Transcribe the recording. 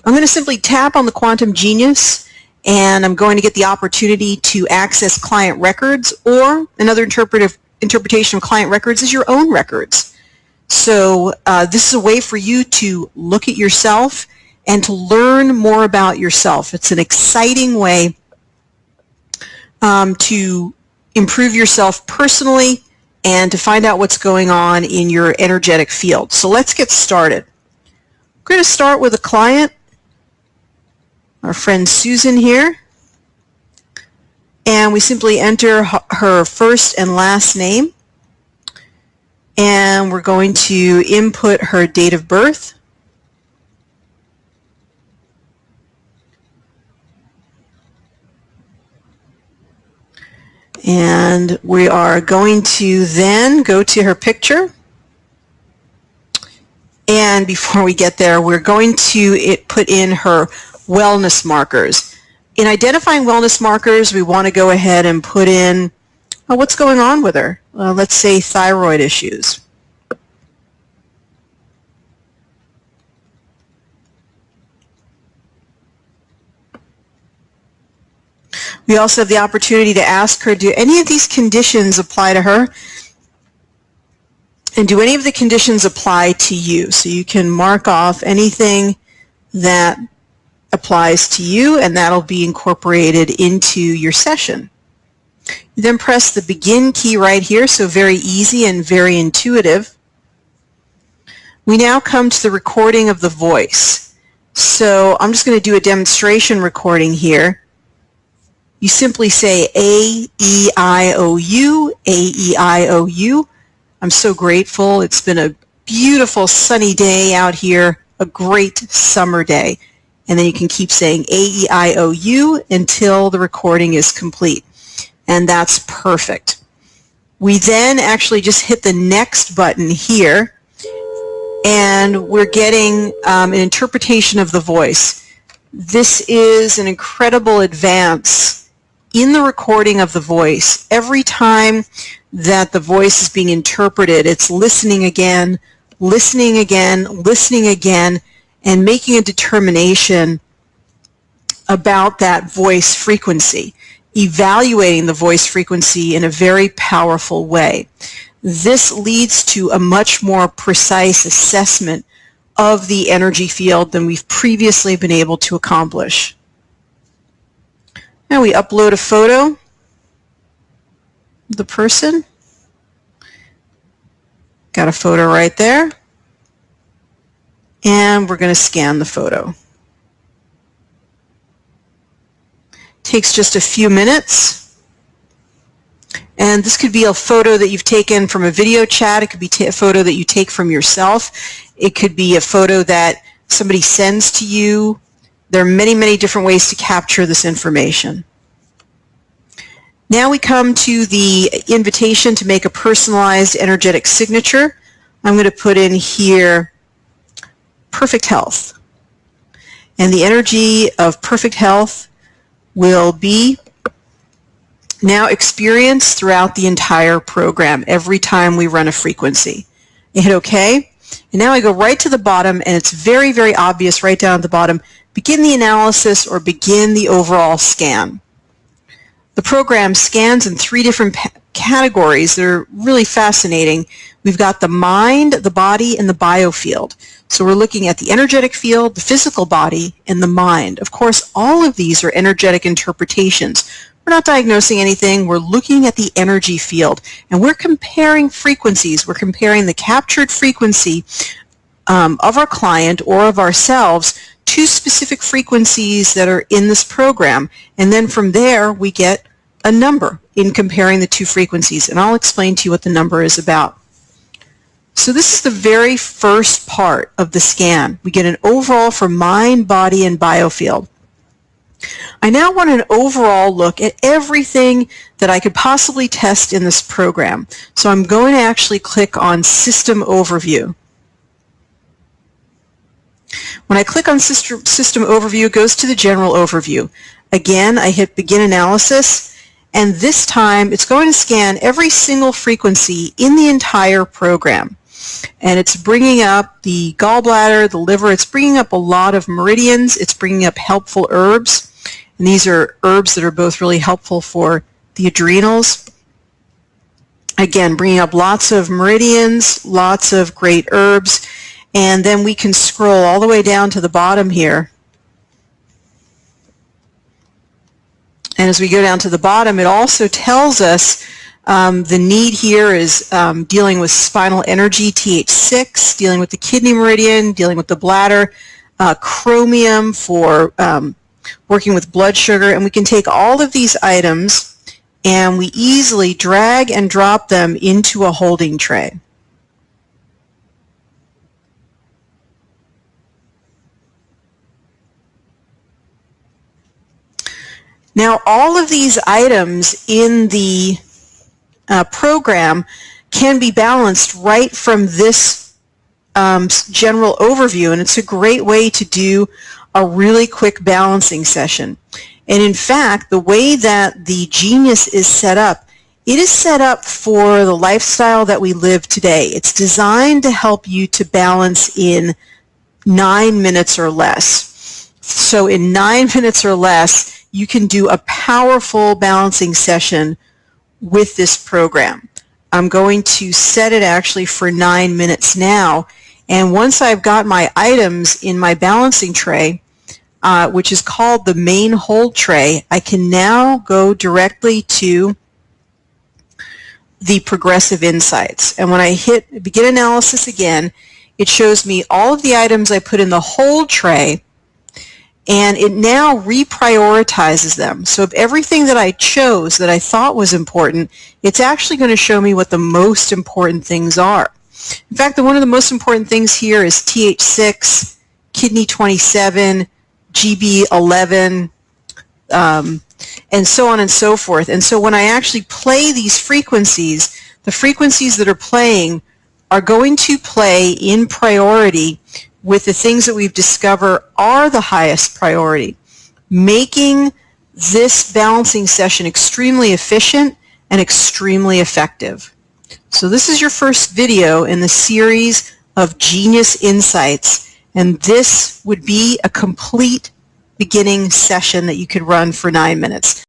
I'm going to simply tap on the Quantum Genius, and I'm going to get the opportunity to access client records, or another interpretation of client records is your own records. So this is a way for you to look at yourself and to learn more about yourself. It's an exciting way to improve yourself personally and to find out what's going on in your energetic field. So let's get started. We're going to start with a client, our friend Susan here, and we simply enter her first and last name, and we're going to input her date of birth. And we are going to then go to her picture. And before we get there, we're going to put in her wellness markers. In identifying wellness markers, we want to go ahead and put in what's going on with her. Let's say thyroid issues. We also have the opportunity to ask her, do any of these conditions apply to her? And do any of the conditions apply to you? So you can mark off anything that applies to you, and that'll be incorporated into your session. You then press the begin key right here, so very easy and very intuitive. We now come to the recording of the voice. So I'm just going to do a demonstration recording here. You simply say A-E-I-O-U, A-E-I-O-U. I'm so grateful. It's been a beautiful sunny day out here, a great summer day. And then you can keep saying A-E-I-O-U until the recording is complete. And that's perfect. We then actually just hit the next button here, and we're getting an interpretation of the voice. This is an incredible advance in the recording of the voice. Every time that the voice is being interpreted, it's listening again, listening again, listening again, and making a determination about that voice frequency, evaluating the voice frequency in a very powerful way. This leads to a much more precise assessment of the energy field than we've previously been able to accomplish. Now we upload a photo of the person. Got a photo right there. And we're going to scan the photo. Takes just a few minutes. And this could be a photo that you've taken from a video chat. It could be a photo that you take from yourself. It could be a photo that somebody sends to you. There are many, many different ways to capture this information. Now we come to the invitation to make a personalized energetic signature. I'm going to put in here perfect health. And the energy of perfect health will be now experienced throughout the entire program every time we run a frequency. I hit OK. And now I go right to the bottom, and it's very, very obvious right down at the bottom. Begin the analysis or begin the overall scan. The program scans in 3 different categories. They're really fascinating. We've got the mind, the body, and the biofield. So we're looking at the energetic field, the physical body, and the mind. Of course, all of these are energetic interpretations. We're not diagnosing anything. We're looking at the energy field, and we're comparing frequencies. We're comparing the captured frequency of our client or of ourselves to specific frequencies that are in this program, and then from there we get a number in comparing the 2 frequencies, and I'll explain to you what the number is about. So this is the very first part of the scan. We get an overall for mind, body, and biofield. I now want an overall look at everything that I could possibly test in this program. So I'm going to actually click on System Overview. When I click on System Overview, it goes to the General Overview. Again, I hit Begin Analysis, and this time it's going to scan every single frequency in the entire program. And it's bringing up the gallbladder, the liver. It's bringing up a lot of meridians. It's bringing up helpful herbs. And these are herbs that are both really helpful for the adrenals. Again, bringing up lots of meridians, lots of great herbs. And then we can scroll all the way down to the bottom here. And as we go down to the bottom, it also tells us the need here is dealing with spinal energy, TH6, dealing with the kidney meridian, dealing with the bladder, chromium for working with blood sugar. And we can take all of these items and we easily drag and drop them into a holding tray. Now, all of these items in the program can be balanced right from this general overview, and it's a great way to do a really quick balancing session. And in fact, the way that the Genius is set up, it is set up for the lifestyle that we live today. It's designed to help you to balance in 9 minutes or less. So in 9 minutes or less, you can do a powerful balancing session with this program. I'm going to set it actually for 9 minutes now, and once I've got my items in my balancing tray, which is called the main hold tray, I can now go directly to the progressive insights. And when I hit begin analysis again, it shows me all of the items I put in the hold tray, and it now reprioritizes them. So of everything that I chose that I thought was important, it's actually going to show me what the most important things are. In fact, one of the most important things here is TH6, kidney 27, GB11, and so on and so forth. And so when I actually play these frequencies, the frequencies that are playing are going to play in priority with the things that we've discovered are the highest priority, making this balancing session extremely efficient and extremely effective. So this is your first video in the series of Genius Insights, and this would be a complete beginning session that you could run for 9 minutes.